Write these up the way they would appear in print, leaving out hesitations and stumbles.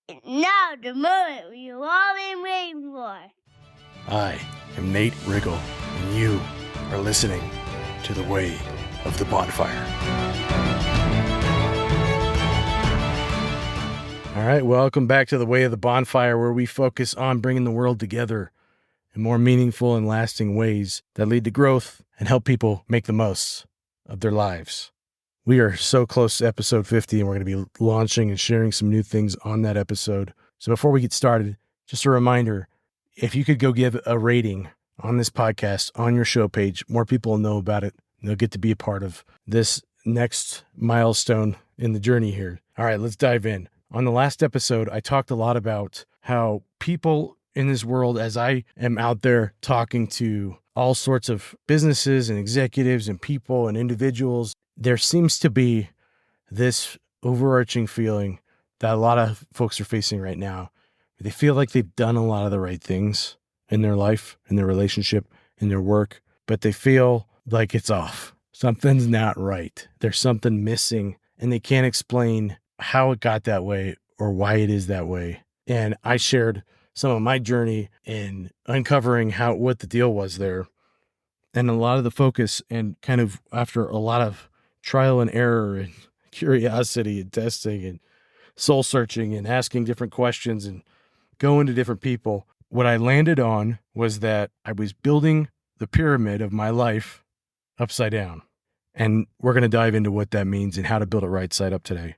Now the moment you've all been waiting for. I am Nate Riggle, and you are listening to The Way of the Bonfire. All right, welcome back to The Way of the Bonfire, where we focus on bringing the world together in more meaningful and lasting ways that lead to growth and help people make the most of their lives. We are so close to episode 50, and we're going to be launching and sharing some new things on that episode. So before we get started, just a reminder, if you could go give a rating on this podcast on your show page, more people will know about it. They'll get to be a part of this next milestone in the journey here. All right, let's dive in. On the last episode, I talked a lot about how people in this world, as I am out there talking to all sorts of businesses and executives and people and individuals, there seems to be this overarching feeling that a lot of folks are facing right now. They feel like they've done a lot of the right things in their life, in their relationship, in their work, but they feel like it's off. Something's not right. There's something missing, and they can't explain how it got that way or why it is that way. And I shared some of my journey in uncovering what the deal was there. And a lot of the focus, and kind of after a lot of trial and error and curiosity and testing and soul searching and asking different questions and going to different people, what I landed on was that I was building the pyramid of my life upside down. And we're going to dive into what that means and how to build it right side up today,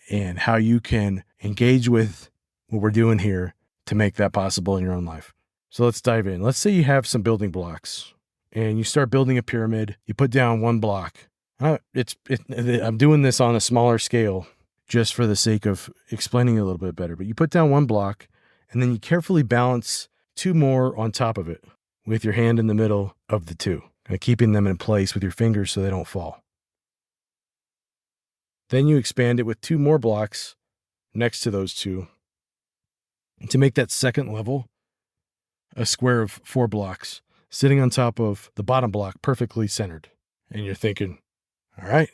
and how you can engage with what we're doing here to make that possible in your own life. So let's dive in. Let's say you have some building blocks and you start building a pyramid. You put down one block. I'm doing this on a smaller scale just for the sake of explaining it a little bit better. But you put down one block, and then you carefully balance two more on top of it with your hand in the middle of the two, kind of keeping them in place with your fingers so they don't fall. Then you expand it with two more blocks next to those two to make that second level a square of 4 blocks sitting on top of the bottom block, perfectly centered. And you're thinking, all right,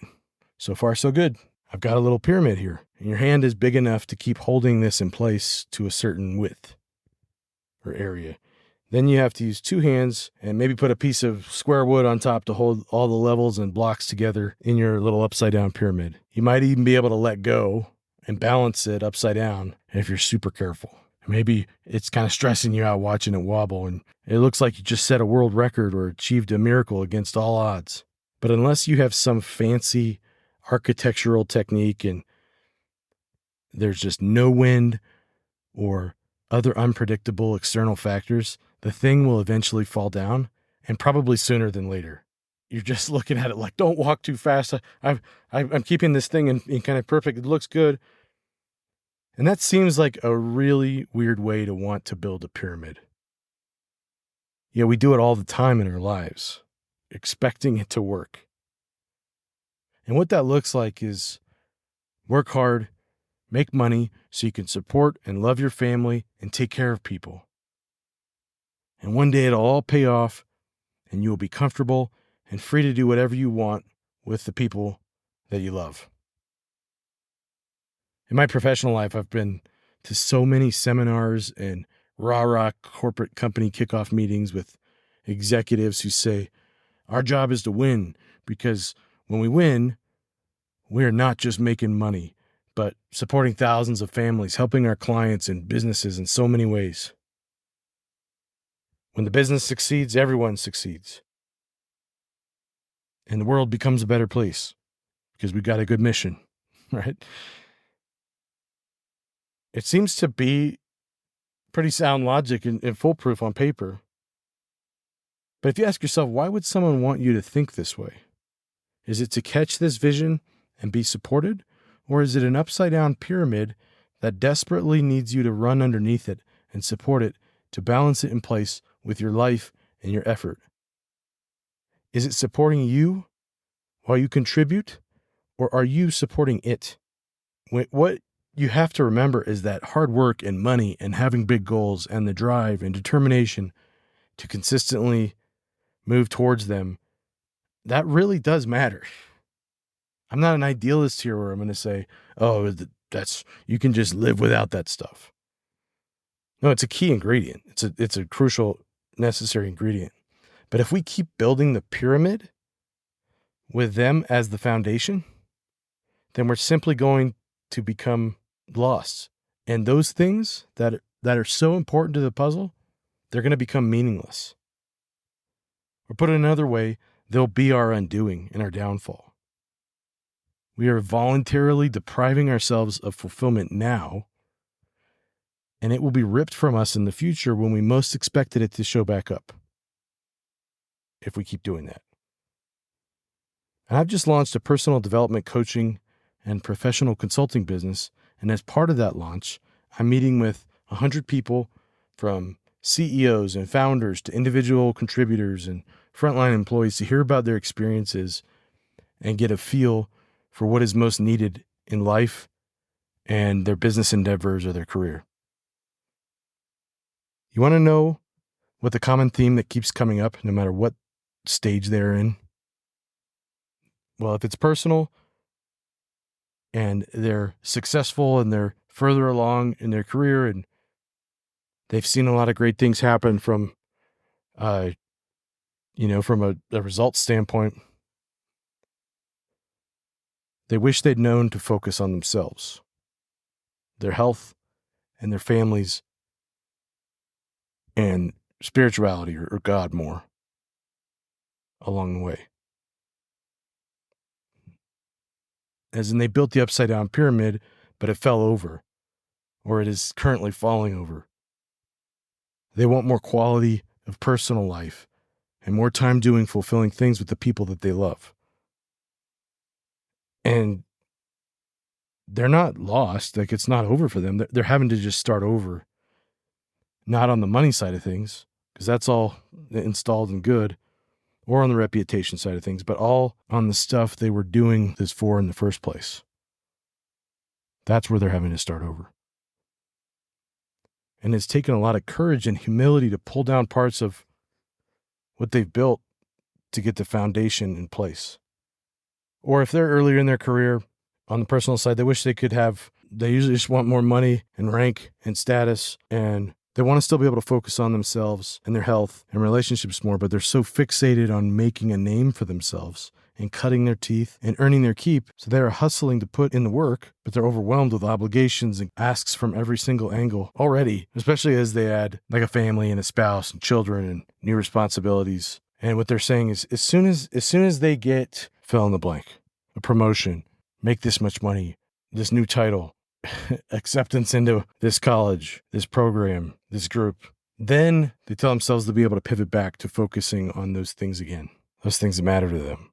so far so good. I've got a little pyramid here. And your hand is big enough to keep holding this in place to a certain width or area. Then you have to use two hands and maybe put a piece of square wood on top to hold all the levels and blocks together in your little upside down pyramid. You might even be able to let go and balance it upside down if you're super careful. Maybe it's kind of stressing you out watching it wobble, and it looks like you just set a world record or achieved a miracle against all odds. But unless you have some fancy architectural technique and there's just no wind or other unpredictable external factors, the thing will eventually fall down, and probably sooner than later. You're just looking at it like, don't walk too fast. I'm keeping this thing in kind of perfect. It looks good. And that seems like a really weird way to want to build a pyramid. Yeah, we do it all the time in our lives, expecting it to work. And what that looks like is work hard, make money so you can support and love your family and take care of people. And one day it'll all pay off, and you will be comfortable and free to do whatever you want with the people that you love. In my professional life, I've been to so many seminars and rah-rah corporate company kickoff meetings with executives who say, our job is to win, because when we win, we are not just making money, but supporting thousands of families, helping our clients and businesses in so many ways. When the business succeeds, everyone succeeds. And the world becomes a better place because we got a good mission, right? It seems to be pretty sound logic and foolproof on paper. But if you ask yourself, why would someone want you to think this way? Is it to catch this vision and be supported? Or is it an upside-down pyramid that desperately needs you to run underneath it and support it to balance it in place with your life and your effort? Is it supporting you while you contribute, or are you supporting it? What you have to remember is that hard work and money and having big goals and the drive and determination to consistently move towards them, that really does matter. I'm not an idealist here where I'm going to say, oh, you can just live without that stuff. No, it's a key ingredient. It's a crucial, necessary ingredient. But if we keep building the pyramid with them as the foundation, then we're simply going to become lost. And those things that are so important to the puzzle, they're going to become meaningless. Or put it another way, they'll be our undoing and our downfall. We are voluntarily depriving ourselves of fulfillment now, and it will be ripped from us in the future when we most expected it to show back up, if we keep doing that. And I've just launched a personal development coaching and professional consulting business, and as part of that launch, I'm meeting with 100 people, from CEOs and founders to individual contributors and frontline employees, to hear about their experiences and get a feel for what is most needed in life and their business endeavors or their career. You want to know what the common theme that keeps coming up, no matter what stage they're in? Well, if it's personal and they're successful and they're further along in their career and they've seen a lot of great things happen from a results standpoint, they wish they'd known to focus on themselves, their health, and their families, and spirituality or God more along the way. As in, they built the upside down pyramid, but it fell over, or it is currently falling over. They want more quality of personal life and more time doing fulfilling things with the people that they love. And they're not lost. Like, it's not over for them. They're having to just start over. Not on the money side of things, because that's all installed and good, or on the reputation side of things, but all on the stuff they were doing this for in the first place. That's where they're having to start over. And it's taken a lot of courage and humility to pull down parts of what they've built to get the foundation in place. Or if they're earlier in their career, on the personal side, they usually just want more money and rank and status, and they want to still be able to focus on themselves and their health and relationships more, but they're so fixated on making a name for themselves and cutting their teeth and earning their keep. So they're hustling to put in the work, but they're overwhelmed with obligations and asks from every single angle already, especially as they add like a family and a spouse and children and new responsibilities. And what they're saying is, as soon as they get fill in the blank, a promotion, make this much money, this new title, acceptance into this college, this program, this group, then they tell themselves to be able to pivot back to focusing on those things again, those things that matter to them.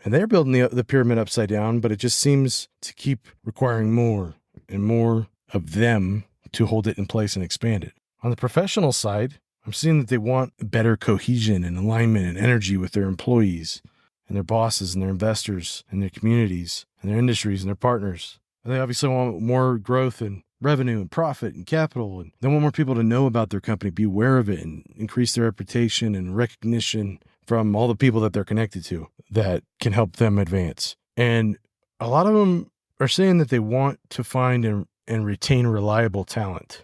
And they're building the pyramid upside down, but it just seems to keep requiring more and more of them to hold it in place and expand it. On the professional side, I'm seeing that they want better cohesion and alignment and energy with their employees and their bosses and their investors and their communities and their industries and their partners. And they obviously want more growth and revenue and profit and capital. And they want more people to know about their company, be aware of it, and increase their reputation and recognition from all the people that they're connected to that can help them advance. And a lot of them are saying that they want to find and retain reliable talent.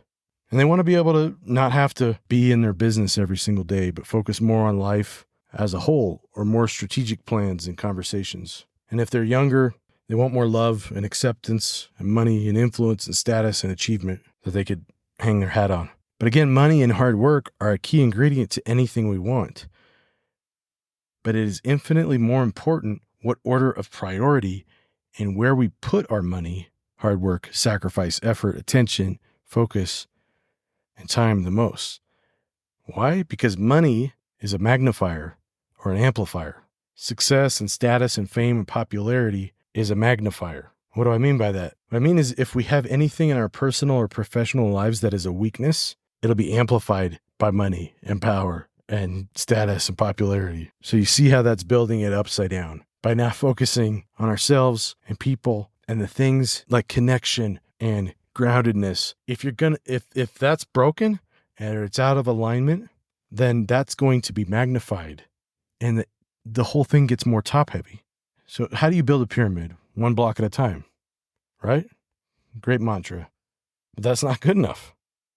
And they want to be able to not have to be in their business every single day, but focus more on life as a whole, or more strategic plans and conversations. And if they're younger, they want more love and acceptance and money and influence and status and achievement that they could hang their hat on. But again, money and hard work are a key ingredient to anything we want. But it is infinitely more important what order of priority and where we put our money, hard work, sacrifice, effort, attention, focus, and time the most. Why? Because money is a magnifier or an amplifier. Success and status and fame and popularity is a magnifier. What do I mean by that? What I mean is, if we have anything in our personal or professional lives that is a weakness, it'll be amplified by money and power and status and popularity. So you see how that's building it upside down by not focusing on ourselves and people and the things like connection and groundedness. If that's broken or it's out of alignment, then that's going to be magnified, and the whole thing gets more top heavy. So how do you build a pyramid? One block at a time, right? Great mantra. But that's not good enough,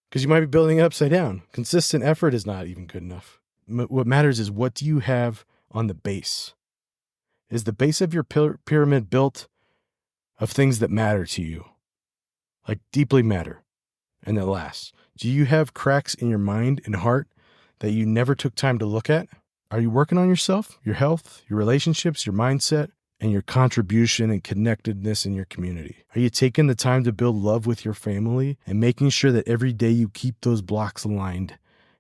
because you might be building it upside down. Consistent effort is not even good enough. What matters is, what do you have on the base? Is the base of your pyramid built of things that matter to you, like deeply matter, and that last? Do you have cracks in your mind and heart that you never took time to look at? Are you working on yourself, your health, your relationships, your mindset, and your contribution and connectedness in your community? Are you taking the time to build love with your family and making sure that every day you keep those blocks aligned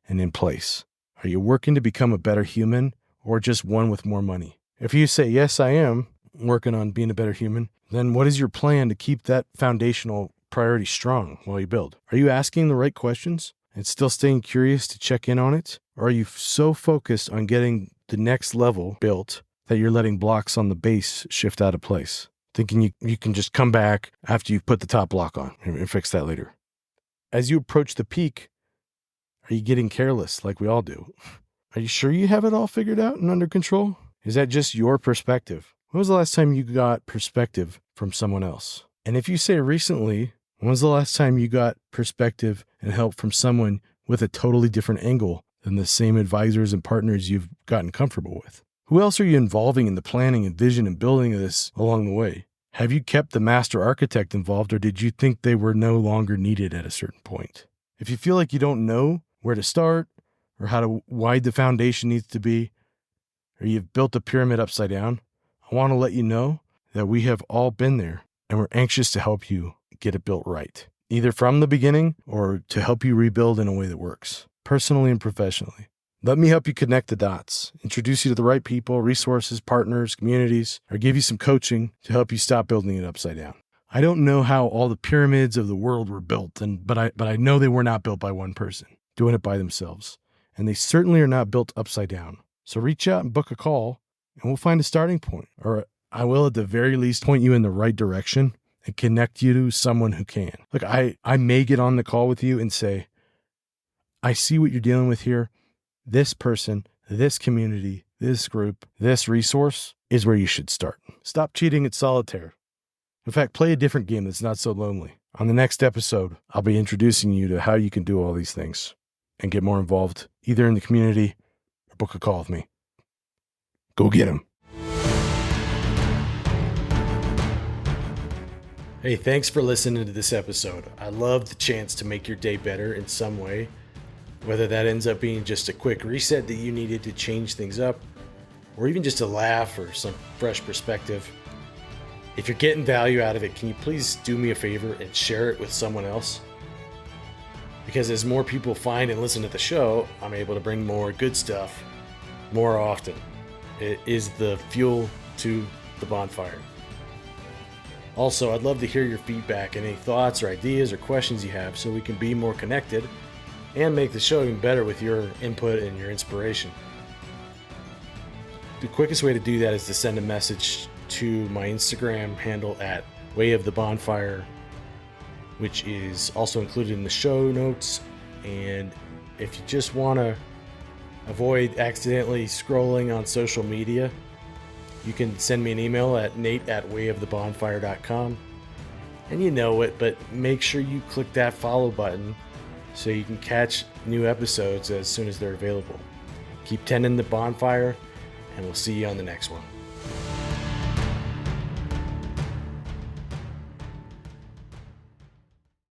and in place? Are you working to become a better human, or just one with more money? If you say, yes, I am working on being a better human, then what is your plan to keep that foundational priority strong while you build? Are you asking the right questions and still staying curious to check in on it? Or are you so focused on getting the next level built that you're letting blocks on the base shift out of place, thinking you can just come back after you've put the top block on and fix that later? As you approach the peak, are you getting careless like we all do? Are you sure you have it all figured out and under control? Is that just your perspective? When was the last time you got perspective from someone else? And if you say recently, when was the last time you got perspective and help from someone with a totally different angle than the same advisors and partners you've gotten comfortable with? Who else are you involving in the planning and vision and building of this along the way? Have you kept the master architect involved, or did you think they were no longer needed at a certain point? If you feel like you don't know where to start or how wide the foundation needs to be, or you've built a pyramid upside down, I want to let you know that we have all been there, and we're anxious to help you get it built right, either from the beginning or to help you rebuild in a way that works, personally and professionally. Let me help you connect the dots, introduce you to the right people, resources, partners, communities, or give you some coaching to help you stop building it upside down. I don't know how all the pyramids of the world were built, but I know they were not built by one person doing it by themselves, and they certainly are not built upside down. So reach out and book a call, and we'll find a starting point, or I will at the very least point you in the right direction and connect you to someone who can. Look, I may get on the call with you and say, I see what you're dealing with here. This person, this community, this group, this resource is where you should start. Stop cheating at solitaire. In fact, play a different game that's not so lonely. On the next episode, I'll be introducing you to how you can do all these things and get more involved, either in the community or book a call with me. Go get them. Hey, thanks for listening to this episode. I love the chance to make your day better in some way, whether that ends up being just a quick reset that you needed to change things up, or even just a laugh or some fresh perspective. If you're getting value out of it, can you please do me a favor and share it with someone else? Because as more people find and listen to the show, I'm able to bring more good stuff more often. It is the fuel to the bonfire. Also, I'd love to hear your feedback and any thoughts or ideas or questions you have so we can be more connected and make the show even better with your input and your inspiration. The quickest way to do that is to send a message to my Instagram handle at weighofthebonfire, which is also included in the show notes. And if you just want to avoid accidentally scrolling on social media, you can send me an email at nate@weighofthebonfire.com. And you know it, but make sure you click that follow button so you can catch new episodes as soon as they're available. Keep tending the bonfire, and we'll see you on the next one.